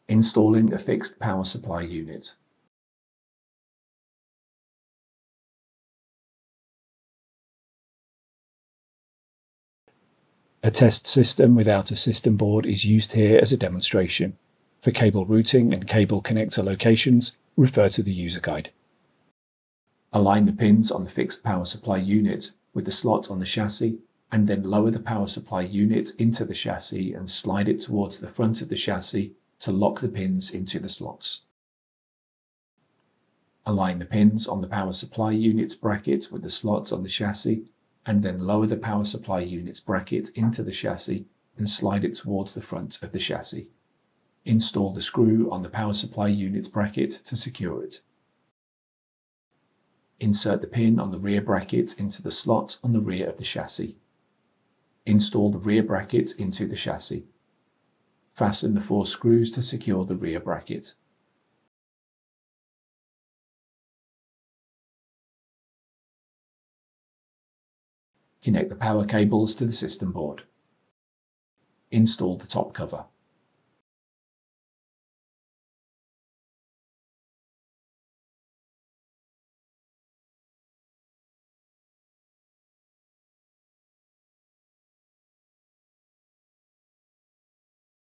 Installing a fixed power supply unit. A test system without a system board is used here as a demonstration. For cable routing and cable connector locations, refer to the user guide. Align the pins on the fixed power supply unit with the slot on the chassis, and then lower the power supply unit into the chassis and slide it towards the front of the chassis to lock the pins into the slots. Align the pins on the power supply unit's bracket with the slots on the chassis, and then lower the power supply unit's bracket into the chassis and slide it towards the front of the chassis. Install the screw on the power supply unit's bracket to secure it. Insert the pin on the rear bracket into the slot on the rear of the chassis. Install the rear bracket into the chassis. Fasten the 4 screws to secure the rear bracket. Connect the power cables to the system board. Install the top cover.